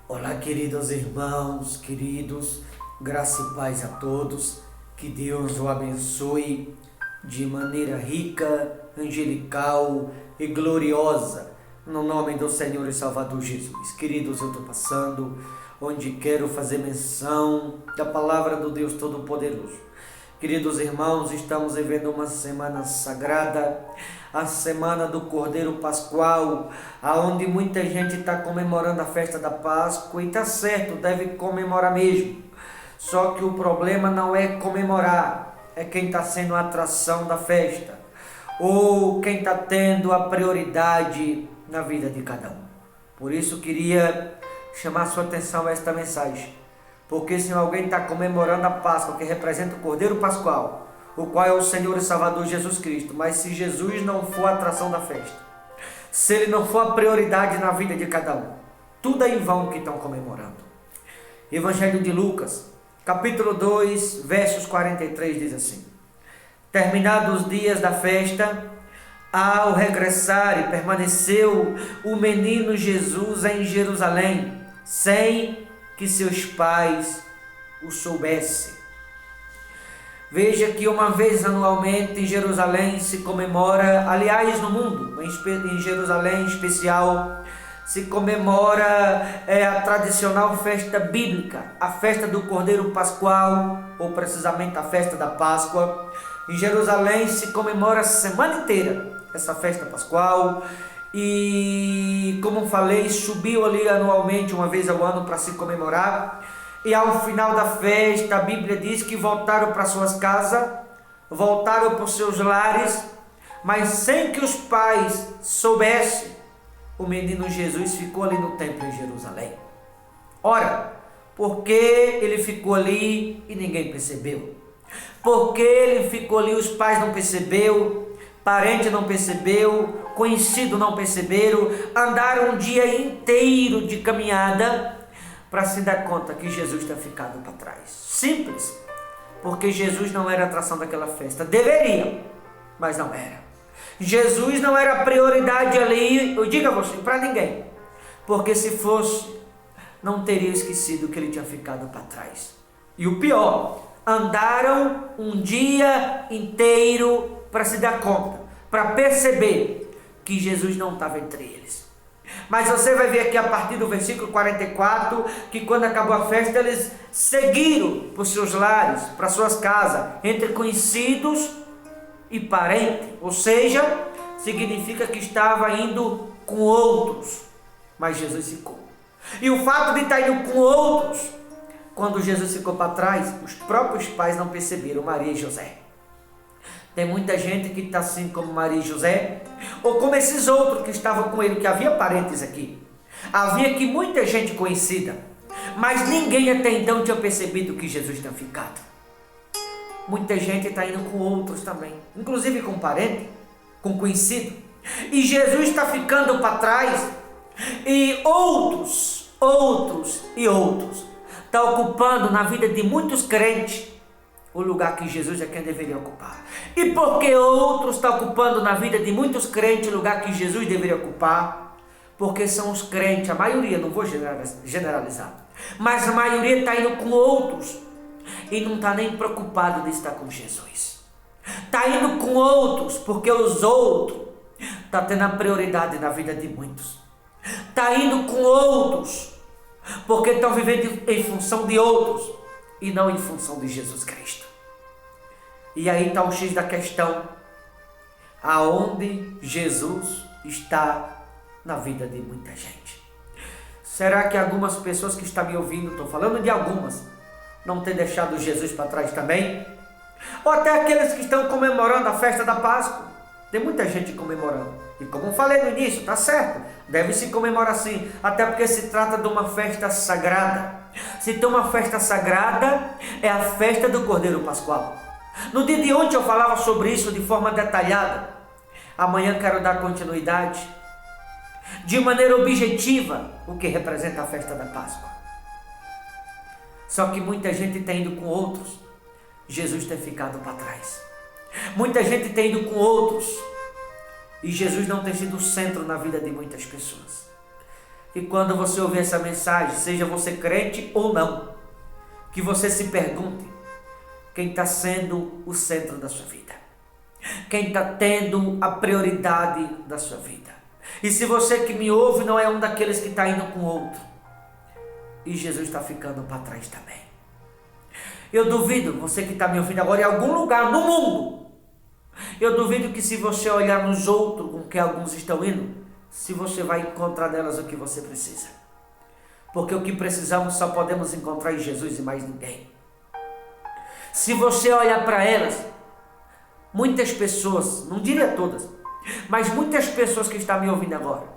Olá, queridos irmãos, queridos, graça e paz a todos, que Deus o abençoe de maneira rica, angelical e gloriosa, no nome do Senhor e Salvador Jesus. Queridos, eu estou passando onde quero fazer menção da palavra do Deus Todo-Poderoso. Queridos irmãos, estamos vivendo uma semana sagrada, a semana do Cordeiro Pascual, aonde muita gente está comemorando a festa da Páscoa, e está certo, deve comemorar mesmo. Só que o problema não é comemorar, é quem está sendo a atração da festa, ou quem está tendo a prioridade na vida de cada um. Por isso queria chamar sua atenção a esta mensagem. Porque se alguém está comemorando a Páscoa, que representa o Cordeiro Pascual, o qual é o Senhor e Salvador Jesus Cristo, mas se Jesus não for a atração da festa, se ele não for a prioridade na vida de cada um, tudo é em vão que estão comemorando. Evangelho de Lucas, capítulo 2, versos 43, diz assim: terminados os dias da festa, ao regressar e permaneceu o menino Jesus em Jerusalém, sem que seus pais o soubessem. Veja que uma vez anualmente em Jerusalém se comemora, aliás no mundo, em Jerusalém em especial, se comemora a tradicional festa bíblica, a festa do Cordeiro Pascual, ou precisamente a festa da Páscoa. Em Jerusalém se comemora a semana inteira essa festa pascual. E como falei, subiu ali anualmente, uma vez ao ano, para se comemorar. E ao final da festa, a Bíblia diz que voltaram para suas casas, voltaram para os seus lares, mas sem que os pais soubessem, o menino Jesus ficou ali no templo em Jerusalém. Ora, por que ele ficou ali e ninguém percebeu? Por que ele ficou ali, os pais não perceberam, parente não percebeu, conhecido não perceberam, andaram um dia inteiro de caminhada para se dar conta que Jesus tinha ficado para trás. Simples, porque Jesus não era a atração daquela festa. Deveria, mas não era. Jesus não era a prioridade ali, eu digo a você, para ninguém, porque se fosse, não teria esquecido que ele tinha ficado para trás. E o pior, andaram um dia inteiro para se dar conta, para perceber que Jesus não estava entre eles. Mas você vai ver aqui a partir do versículo 44, que quando acabou a festa, eles seguiram para os seus lares, para suas casas, entre conhecidos e parentes. Ou seja, significa que estava indo com outros, mas Jesus ficou. E o fato de estar indo com outros, quando Jesus ficou para trás, os próprios pais não perceberam, Maria e José. Tem muita gente que está assim como Maria e José, ou como esses outros que estavam com ele, que havia parentes aqui. Havia aqui muita gente conhecida, mas ninguém até então tinha percebido que Jesus tinha ficado. Muita gente está indo com outros também, inclusive com parente, com conhecido. E Jesus está ficando para trás, e outros está ocupando na vida de muitos crentes o lugar que Jesus é quem deveria ocupar. E porque outros estão ocupando na vida de muitos crentes o lugar que Jesus deveria ocupar? Porque são os crentes, a maioria, não vou generalizar, mas a maioria está indo com outros e não está nem preocupado de estar com Jesus. Está indo com outros porque os outros estão tendo a prioridade na vida de muitos. Está indo com outros porque estão vivendo em função de outros e não em função de Jesus Cristo. E aí está o X da questão: aonde Jesus está na vida de muita gente? Será que algumas pessoas que estão me ouvindo, estou falando de algumas, não têm deixado Jesus para trás também? Ou até aqueles que estão comemorando a festa da Páscoa? Tem muita gente comemorando. E como falei no início, está certo, deve se comemorar sim, até porque se trata de uma festa sagrada. Se tem uma festa sagrada, é a festa do Cordeiro Pascual. No dia de ontem eu falava sobre isso de forma detalhada. Amanhã quero dar continuidade, de maneira objetiva, o que representa a festa da Páscoa. Só que muita gente está indo com outros, Jesus tem ficado para trás. Muita gente tem ido com outros e Jesus não tem sido o centro na vida de muitas pessoas. que quando você ouvir essa mensagem, seja você crente ou não, que você se pergunte quem está sendo o centro da sua vida, quem está tendo a prioridade da sua vida. E se você que me ouve não é um daqueles que está indo com outro, e Jesus está ficando para trás também. Eu duvido, você que está me ouvindo agora em algum lugar no mundo, eu duvido que se você olhar nos outros com que alguns estão indo, se você vai encontrar nelas o que você precisa. Porque o que precisamos só podemos encontrar em Jesus e mais ninguém. Se você olhar para elas, muitas pessoas, não diria todas, mas muitas pessoas que estão me ouvindo agora,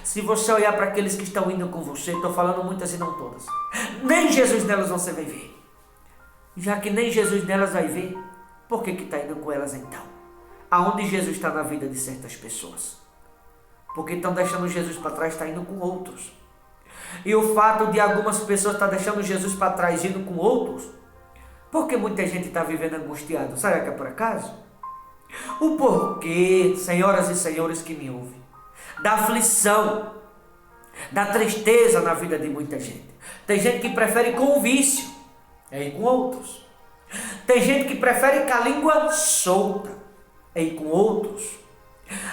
se você olhar para aqueles que estão indo com você, estou falando muitas e não todas, nem Jesus nelas você vai ver. Já que nem Jesus nelas vai ver, por que está indo com elas então? Aonde Jesus está na vida de certas pessoas? Porque estão deixando Jesus para trás, está indo com outros. E o fato de algumas pessoas estar deixando Jesus para trás, indo com outros, porque muita gente está vivendo angustiado. Será que é por acaso? O porquê, senhoras e senhores que me ouvem, da aflição, da tristeza na vida de muita gente. Tem gente que prefere com o vício, é ir com outros. Tem gente que prefere com a língua solta, é ir com outros.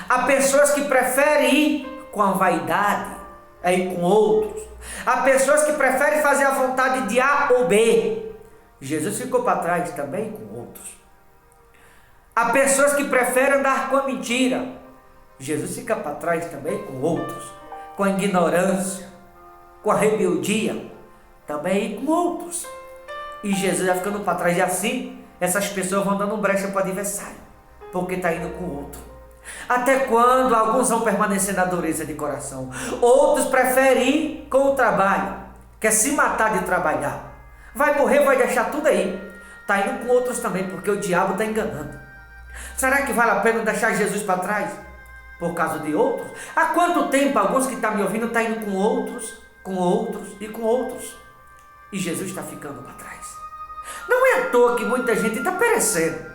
Há pessoas que preferem ir com a vaidade, é ir com outros. Há pessoas que preferem fazer a vontade de A ou B. Jesus ficou para trás também com outros. Há pessoas que preferem andar com a mentira. Jesus fica para trás também com outros. Com a ignorância, com a rebeldia, também com outros. E Jesus vai ficando para trás. E assim, essas pessoas vão dando brecha para o adversário, porque está indo com outro. Até quando alguns vão permanecer na dureza de coração, outros preferem ir com o trabalho, quer se matar de trabalhar. Vai morrer, vai deixar tudo aí. Está indo com outros também, porque o diabo está enganando. Será que vale a pena deixar Jesus para trás por causa de outros? Há quanto tempo alguns que estão me ouvindo estão indo com outros e com outros? E Jesus está ficando para trás. Não é à toa que muita gente está perecendo.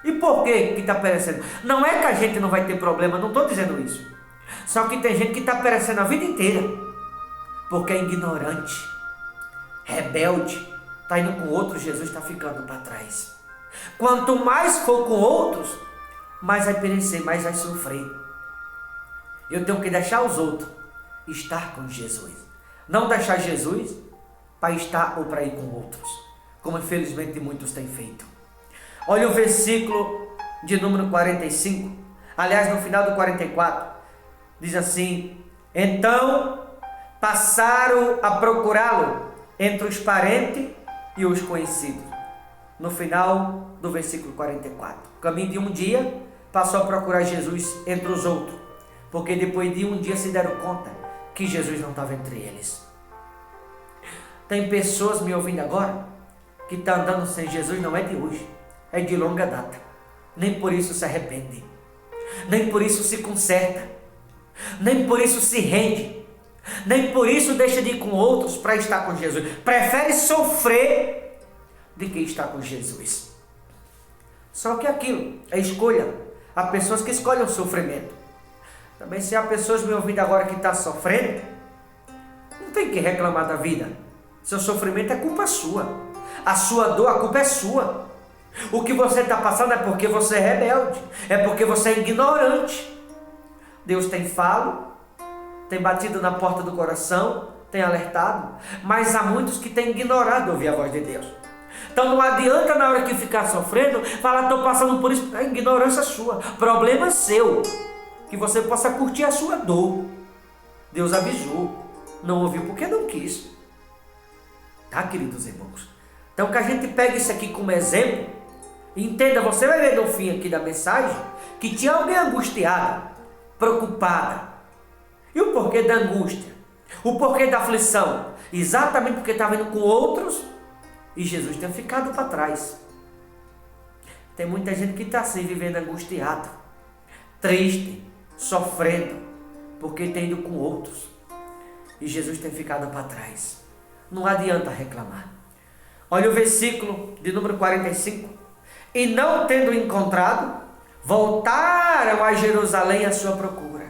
E por que está perecendo? Não é que a gente não vai ter problema, não estou dizendo isso. Só que tem gente que está perecendo a vida inteira, porque é ignorante, rebelde, está indo com outros, Jesus está ficando para trás. Quanto mais for com outros, mais vai perecer, mais vai sofrer. Eu tenho que deixar os outros estar com Jesus. Não deixar Jesus para estar ou para ir com outros, como infelizmente muitos têm feito. Olha o versículo de número 45, aliás no final do 44, diz assim: então passaram a procurá-lo entre os parentes e os conhecidos. No final do versículo 44, caminho de um dia, passou a procurar Jesus entre os outros, porque depois de um dia se deram conta que Jesus não estava entre eles. Tem pessoas me ouvindo agora que estão andando sem Jesus, não é de hoje, é de longa data. Nem por isso se arrepende, nem por isso se conserta, nem por isso se rende, nem por isso deixa de ir com outros para estar com Jesus. Prefere sofrer do que estar com Jesus. Só que aquilo é escolha. Há pessoas que escolhem o sofrimento. Também se há pessoas me ouvindo agora que estão sofrendo, não tem que reclamar da vida. Seu sofrimento é culpa sua. A sua dor, a culpa é sua. O que você está passando é porque você é rebelde, é porque você é ignorante. Deus tem falado, tem batido na porta do coração, tem alertado, mas há muitos que têm ignorado ouvir a voz de Deus. Então não adianta na hora que ficar sofrendo, falar, estou passando por isso, é ignorância sua, problema seu, que você possa curtir a sua dor. Deus avisou, não ouviu porque não quis. Tá, queridos irmãos? Então que a gente pegue isso aqui como exemplo, e entenda, você vai ver no fim aqui da mensagem, que tinha alguém angustiada, preocupada. E o porquê da angústia? O porquê da aflição? Exatamente porque estava indo com outros, e Jesus tem ficado para trás. Tem muita gente que está assim, vivendo angustiado, triste, sofrendo, porque tem ido com outros, e Jesus tem ficado para trás. Não adianta reclamar. Olha o versículo de número 45. E não tendo encontrado, voltaram a Jerusalém à sua procura.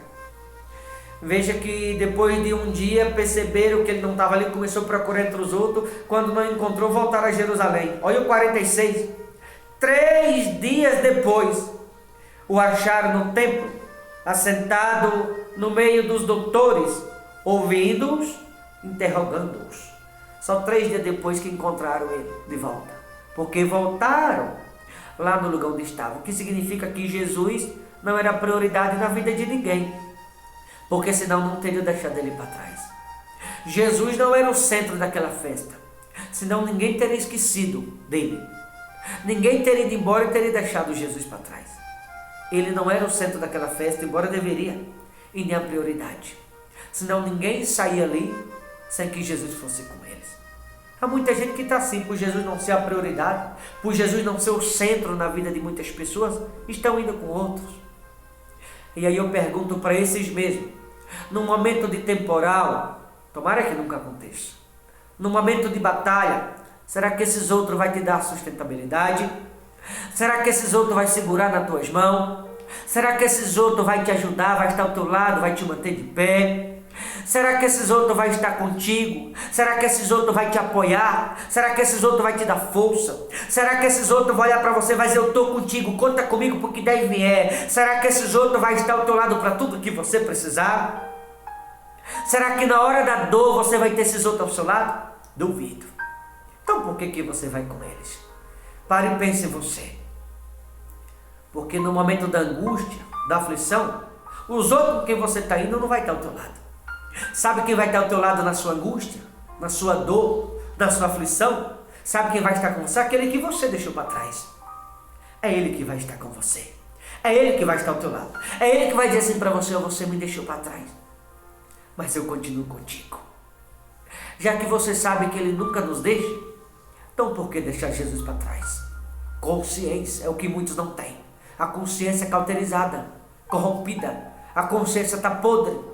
Veja que depois de um dia perceberam que ele não estava ali, começou a procurar entre os outros. Quando não encontrou, voltaram a Jerusalém. Olha o 46. 3 dias depois, o acharam no templo, assentado no meio dos doutores, ouvindo-os, interrogando-os. Só 3 dias depois que encontraram ele de volta. Porque voltaram lá no lugar onde estavam. O que significa que Jesus não era prioridade na vida de ninguém. Porque senão não teria deixado ele para trás. Jesus não era o centro daquela festa. Senão ninguém teria esquecido dele. Ninguém teria ido embora e teria deixado Jesus para trás. Ele não era o centro daquela festa, embora deveria. E nem a prioridade. Senão ninguém saía ali sem que Jesus fosse com eles. Há muita gente que está assim, por Jesus não ser a prioridade, por Jesus não ser o centro na vida de muitas pessoas, estão indo com outros. E aí eu pergunto para esses mesmos, num momento de temporal, tomara que nunca aconteça, num momento de batalha, será que esses outros vai te dar sustentabilidade? Será que esses outros vai segurar nas tuas mãos? Será que esses outros vai te ajudar, vai estar ao teu lado, vai te manter de pé? Será que esses outros vai estar contigo? Será que esses outros vai te apoiar? Será que esses outros vai te dar força? Será que esses outros vão olhar para você e vai dizer, eu estou contigo, conta comigo porque daí vier? Será que esses outros vai estar ao teu lado para tudo que você precisar? Será que na hora da dor você vai ter esses outros ao seu lado? Duvido. Então por que você vai com eles? Pare e pense em você. Porque no momento da angústia, da aflição, os outros com quem você está indo não vai estar ao teu lado. Sabe quem vai estar ao teu lado na sua angústia, na sua dor, na sua aflição? Sabe quem vai estar com você? Aquele que você deixou para trás. É ele que vai estar com você. É ele que vai estar ao teu lado. É ele que vai dizer assim para você, você me deixou para trás, mas eu continuo contigo. Já que você sabe que ele nunca nos deixa, então por que deixar Jesus para trás? Consciência é o que muitos não têm. A consciência é cauterizada, corrompida. A consciência está podre.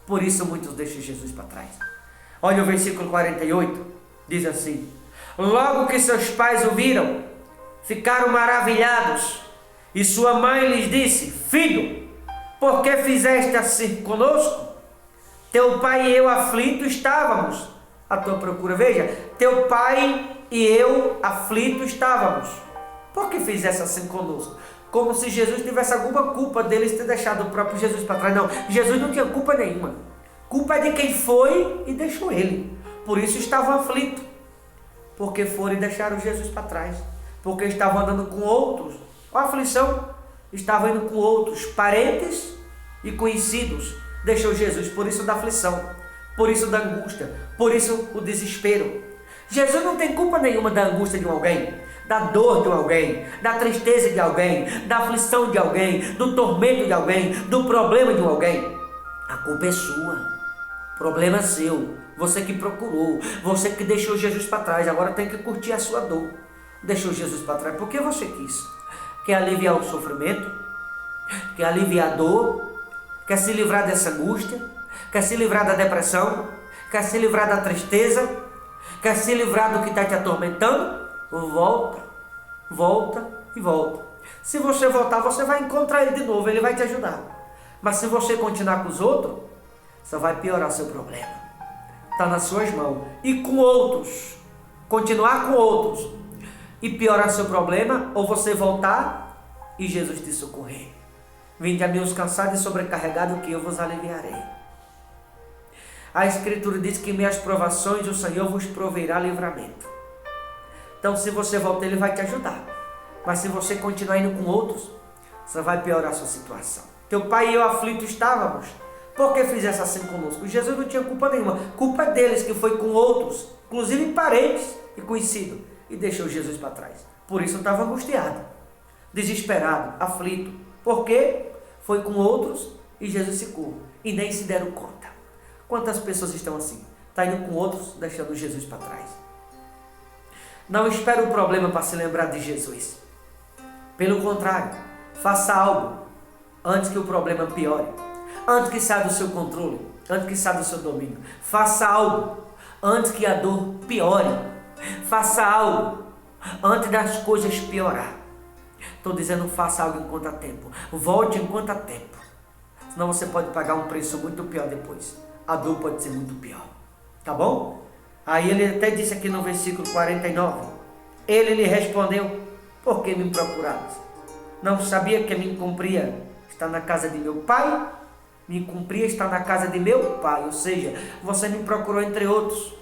Por isso muitos deixam Jesus para trás. Olha o versículo 48, diz assim: logo que seus pais o viram, ficaram maravilhados, e sua mãe lhes disse, filho, por que fizeste assim conosco? Teu pai e eu aflitos estávamos à tua procura. Veja, teu pai e eu aflitos estávamos. Por que fizeste assim conosco? Como se Jesus tivesse alguma culpa deles ter deixado o próprio Jesus para trás. Não, Jesus não tinha culpa nenhuma. Culpa é de quem foi e deixou ele. Por isso estavam aflitos. Porque foram e deixaram Jesus para trás. Porque estavam andando com outros. A aflição. Estavam indo com outros parentes e conhecidos. Deixou Jesus, por isso da aflição. Por isso da angústia. Por isso o desespero. Jesus não tem culpa nenhuma da angústia de alguém, da dor de alguém, da tristeza de alguém, da aflição de alguém, do tormento de alguém, do problema de alguém. A culpa é sua, o problema é seu, você que procurou, você que deixou Jesus para trás, agora tem que curtir a sua dor. Deixou Jesus para trás porque você quis. Quer aliviar o sofrimento, quer aliviar a dor, quer se livrar dessa angústia, quer se livrar da depressão, quer se livrar da tristeza, quer se livrar do que está te atormentando? Volta, volta e volta. Se você voltar, você vai encontrar ele de novo, ele vai te ajudar. Mas se você continuar com os outros, só vai piorar seu problema. Está nas suas mãos. E com outros, continuar com outros e piorar seu problema, ou você voltar e Jesus te socorrer. Vinde a mim os cansados e sobrecarregados, que eu vos aliviarei. A Escritura diz que em minhas provações o Senhor vos proverá livramento. Então se você voltar, ele vai te ajudar. Mas se você continuar indo com outros, só vai piorar a sua situação. Teu pai e eu aflitos estávamos. Por que fizesse assim conosco? Jesus não tinha culpa nenhuma. Culpa deles que foi com outros, inclusive parentes e conhecidos, e deixou Jesus para trás. Por isso estava angustiado, desesperado, aflito. Por quê? Foi com outros e Jesus ficou. E nem se deram conta. Quantas pessoas estão assim? Está indo com outros, deixando Jesus para trás. Não espere o problema para se lembrar de Jesus. Pelo contrário, faça algo antes que o problema piore. Antes que saia do seu controle. Antes que saia do seu domínio. Faça algo antes que a dor piore. Faça algo antes das coisas piorar. Estou dizendo, faça algo enquanto há tempo. Volte enquanto há tempo. senão você pode pagar um preço muito pior depois. A dor pode ser muito pior, tá bom? Aí ele até disse aqui no versículo 49, ele lhe respondeu, por que me procurabas? Não sabia que me cumpria estar na casa de meu pai? Me cumpria estar na casa de meu pai, ou seja, você me procurou entre outros.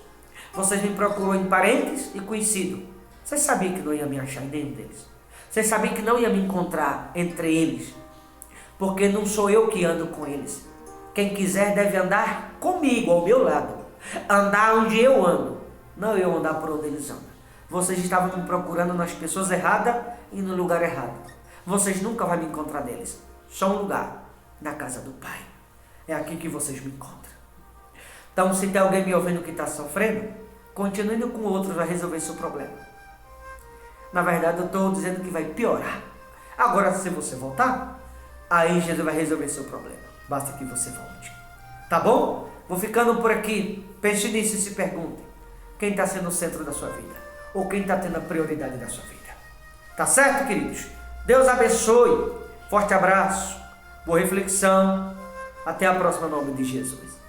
Você me procurou em parentes e conhecidos. Você sabia que não ia me achar em nenhum deles. Você sabia que não ia me encontrar entre eles. Porque não sou eu que ando com eles. Quem quiser deve andar comigo, ao meu lado. Andar onde eu ando, não eu andar por onde eles andam. Vocês estavam me procurando nas pessoas erradas e no lugar errado. Vocês nunca vão me encontrar neles. Só um lugar, na casa do Pai. É aqui que vocês me encontram. Então, se tem alguém me ouvindo que está sofrendo, continue indo com outros para resolver seu problema. Na verdade, eu estou dizendo que vai piorar. Agora, se você voltar, aí Jesus vai resolver seu problema. Basta que você volte. Tá bom? Vou ficando por aqui. Pense nisso e se pergunte. Quem está sendo o centro da sua vida? Ou quem está tendo a prioridade da sua vida? Tá certo, queridos? Deus abençoe. Forte abraço. Boa reflexão. Até a próxima, em nome de Jesus.